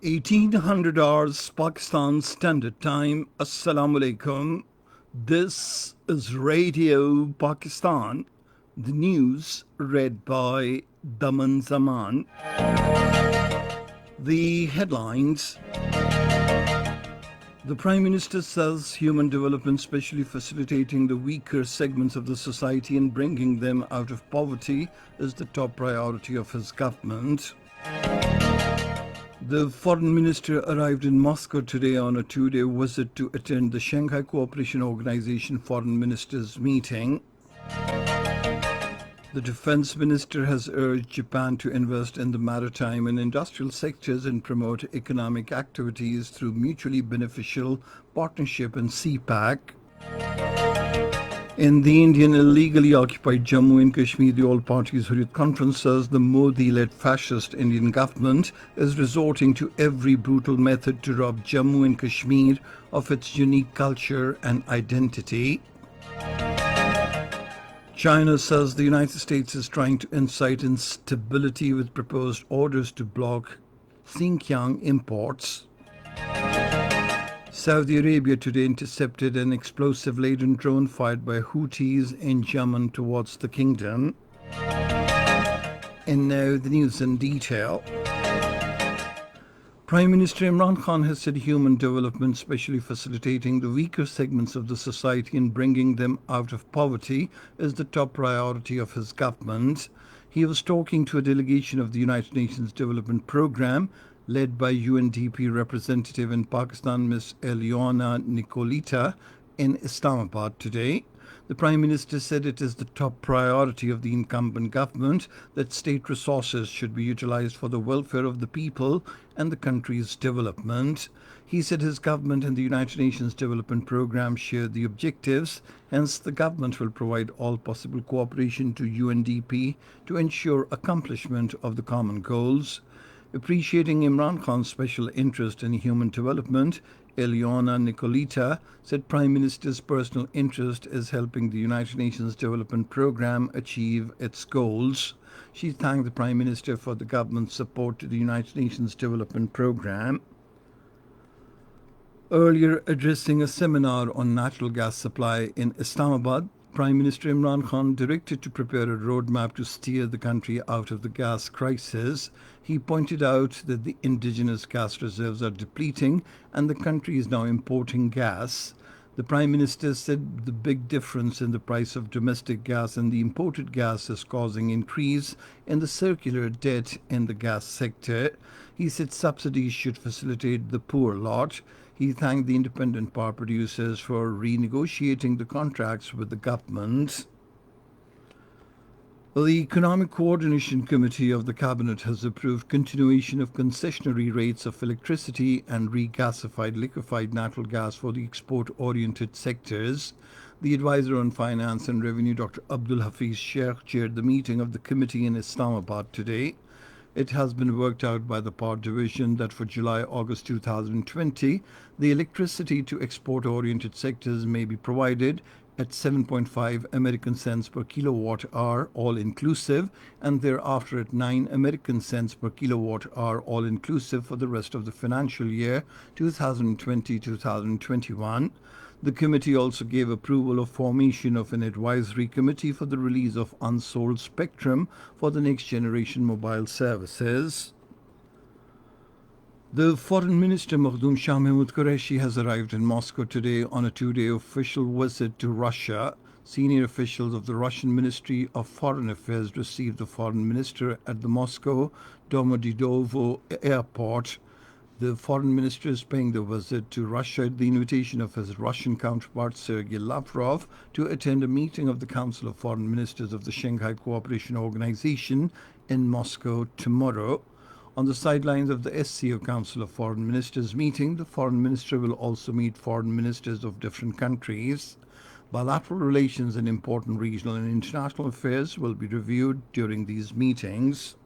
1800 hours Pakistan Standard Time. Assalamu alaikum. This is Radio Pakistan. The news read by Daman Zaman. The headlines. The Prime Minister says human development, especially facilitating the weaker segments of the society and bringing them out of poverty, is the top priority of his government. The foreign minister arrived in Moscow today on a two-day visit to attend the Shanghai Cooperation Organization foreign ministers meeting. The defense minister has urged Japan to invest in the maritime and industrial sectors and promote economic activities through mutually beneficial partnership and CPAC. In the Indian illegally occupied Jammu and Kashmir, the All Parties Hurriyat Conference says the Modi-led fascist Indian government is resorting to every brutal method to rob Jammu and Kashmir of its unique culture and identity. China says the United States is trying to incite instability with proposed orders to block Xinjiang imports. Saudi Arabia today intercepted an explosive-laden drone fired by Houthis in Yemen towards the kingdom. And now the news in detail. Prime Minister Imran Khan has said human development, especially facilitating the weaker segments of the society and bringing them out of poverty, is the top priority of his government. He was talking to a delegation of the United Nations Development Programme led by UNDP representative in Pakistan, Ms. Eliana Nicolita, in Islamabad today. The Prime Minister said it is the top priority of the incumbent government that state resources should be utilized for the welfare of the people and the country's development. He said his government and the United Nations Development Programme share the objectives, hence the government will provide all possible cooperation to UNDP to ensure accomplishment of the common goals. Appreciating Imran Khan's special interest in human development, Eliana Nicolita said Prime Minister's personal interest is helping the United Nations Development Programme achieve its goals. She thanked the Prime Minister for the government's support to the United Nations Development Programme. Earlier addressing a seminar on natural gas supply in Islamabad, Prime Minister Imran Khan directed to prepare a roadmap to steer the country out of the gas crisis. He pointed out that the indigenous gas reserves are depleting and the country is now importing gas. The Prime Minister said the big difference in the price of domestic gas and the imported gas is causing increase in the circular debt in the gas sector. He said subsidies should facilitate the poor lot. He thanked the independent power producers for renegotiating the contracts with the government. The Economic Coordination Committee of the Cabinet has approved continuation of concessionary rates of electricity and regasified liquefied natural gas for the export-oriented sectors. The advisor on finance and revenue, Dr. Abdul Hafiz Sheikh, chaired the meeting of the committee in Islamabad today. It has been worked out by the Power Division that for July-August 2020, the electricity to export-oriented sectors may be provided at 7.5 American cents per kilowatt hour all-inclusive, and thereafter at 9 American cents per kilowatt hour all-inclusive for the rest of the financial year 2020-2021. The committee also gave approval of formation of an advisory committee for the release of unsold spectrum for the next generation mobile services. The Foreign Minister Makhdoom Shah Mahmood Qureshi has arrived in Moscow today on a two-day official visit to Russia. Senior officials of the Russian Ministry of Foreign Affairs received the Foreign Minister at the Moscow Domodedovo airport. The Foreign Minister is paying the visit to Russia at the invitation of his Russian counterpart Sergei Lavrov to attend a meeting of the Council of Foreign Ministers of the Shanghai Cooperation Organization in Moscow tomorrow. On the sidelines of the SCO Council of Foreign Ministers meeting, the Foreign Minister will also meet foreign ministers of different countries. Bilateral relations and important regional and international affairs will be reviewed during these meetings.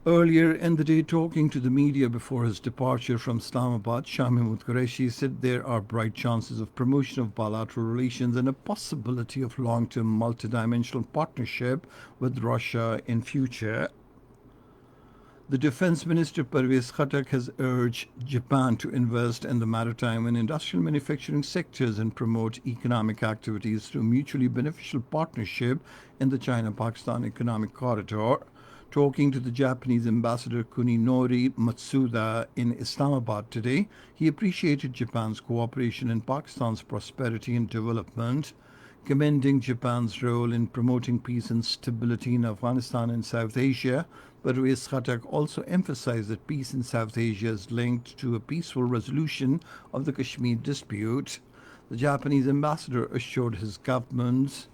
Earlier in the day, talking to the media before his departure from Islamabad, Shah Mahmood Qureshi said there are bright chances of promotion of bilateral relations and a possibility of long-term multidimensional partnership with Russia in future. The Defense Minister Parvez Khattak has urged Japan to invest in the maritime and industrial manufacturing sectors and promote economic activities through mutually beneficial partnership in the China-Pakistan Economic Corridor. Talking to the Japanese ambassador Kuninori Matsuda in Islamabad today, he appreciated Japan's cooperation in Pakistan's prosperity and development, commending Japan's role in promoting peace and stability in Afghanistan and South Asia. But Ruiz Khattak also emphasized that peace in South Asia is linked to a peaceful resolution of the Kashmir dispute. The Japanese ambassador assured his government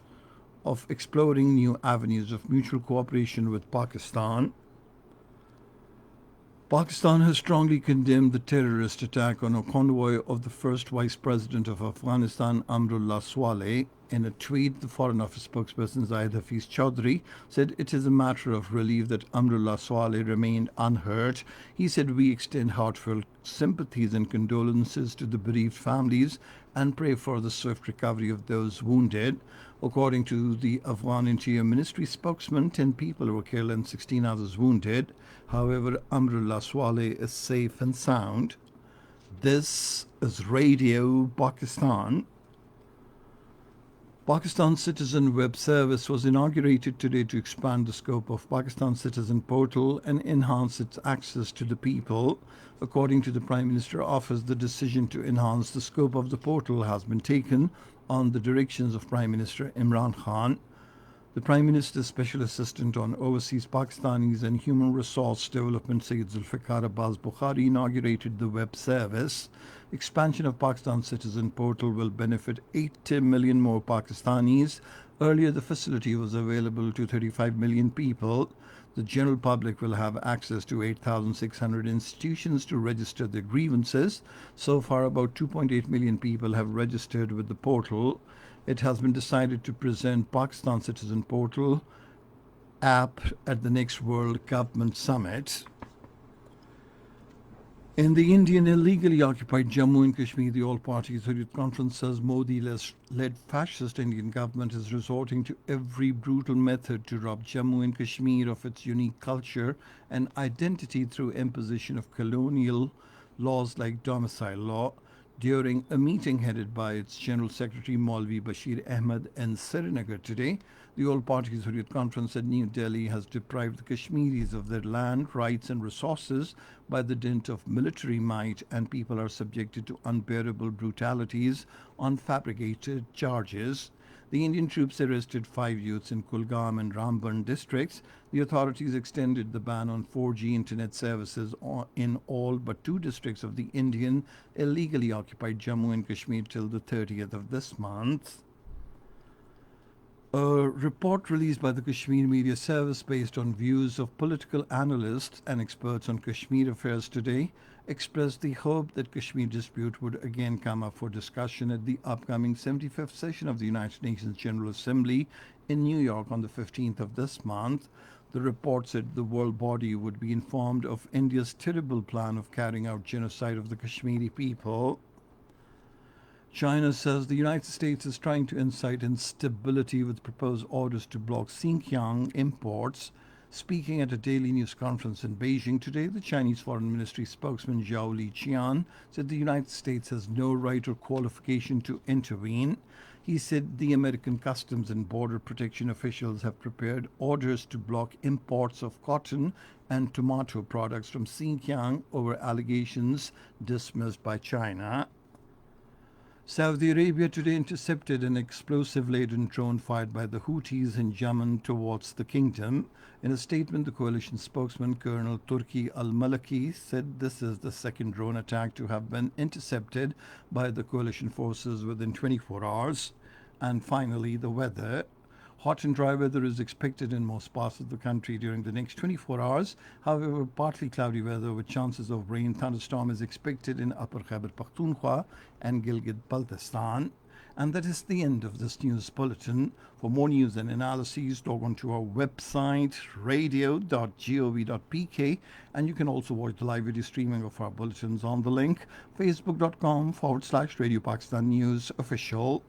of exploring new avenues of mutual cooperation with Pakistan. Pakistan has strongly condemned the terrorist attack on a convoy of the first Vice President of Afghanistan, Amrullah Swaleh. In a tweet, the Foreign Office spokesperson Zahid Hafiz Chaudhry said it is a matter of relief that Amrullah Swaleh remained unhurt. He said, "We extend heartfelt sympathies and condolences to the bereaved families and pray for the swift recovery of those wounded." According to the Afghan Interior Ministry spokesman, 10 people were killed and 16 others wounded. However, Amrullah Swaleh is safe and sound. This is Radio Pakistan. Pakistan Citizen Web Service was inaugurated today to expand the scope of Pakistan Citizen Portal and enhance its access to the people. According to the Prime Minister Office, the decision to enhance the scope of the portal has been taken on the directions of Prime Minister Imran Khan. The Prime Minister's Special Assistant on Overseas Pakistanis and Human Resource Development, Syed Zulfikar Abbas Bukhari, inaugurated the web service. Expansion of Pakistan Citizen Portal will benefit 80 million more Pakistanis. Earlier, the facility was available to 35 million people. The general public will have access to 8,600 institutions to register their grievances. So far, about 2.8 million people have registered with the portal. It has been decided to present Pakistan Citizen Portal app at the next World Government Summit. In the Indian illegally occupied Jammu and Kashmir, the All-Party Hurriyat Conference says Modi-led fascist Indian government is resorting to every brutal method to rob Jammu and Kashmir of its unique culture and identity through imposition of colonial laws like domicile law. During a meeting headed by its General Secretary Maulvi Bashir Ahmed in Srinagar today, the All Parties Hurriyat Conference said New Delhi has deprived the Kashmiris of their land, rights and resources by the dint of military might, and people are subjected to unbearable brutalities on fabricated charges. The Indian troops arrested 5 youths in Kulgam and Ramban districts. The authorities extended the ban on 4G internet services in all but 2 districts of the Indian illegally occupied Jammu and Kashmir till the 30th of this month. A report released by the Kashmir Media Service based on views of political analysts and experts on Kashmir affairs today expressed the hope that Kashmir dispute would again come up for discussion at the upcoming 75th session of the United Nations General Assembly in New York on the 15th of this month. The report said the world body would be informed of India's terrible plan of carrying out genocide of the Kashmiri people. China says the United States is trying to incite instability with proposed orders to block Xinjiang imports. Speaking at a daily news conference in Beijing today, the Chinese Foreign Ministry spokesman Zhao Liqian said the United States has no right or qualification to intervene. He said the American Customs and Border Protection officials have prepared orders to block imports of cotton and tomato products from Xinjiang over allegations dismissed by China. Saudi Arabia today intercepted an explosive-laden drone fired by the Houthis in Yemen towards the kingdom. In a statement, the coalition spokesman Colonel Turki al-Maliki said this is the second drone attack to have been intercepted by the coalition forces within 24 hours. And finally, the weather. Hot and dry weather is expected in most parts of the country during the next 24 hours. However, partly cloudy weather with chances of rain thunderstorm is expected in Upper Khyber Pakhtunkhwa and Gilgit-Baltistan. And that is the end of this news bulletin. For more news and analyses, log on to our website radio.gov.pk, and you can also watch the live video streaming of our bulletins on the link facebook.com/Radio Pakistan News Official.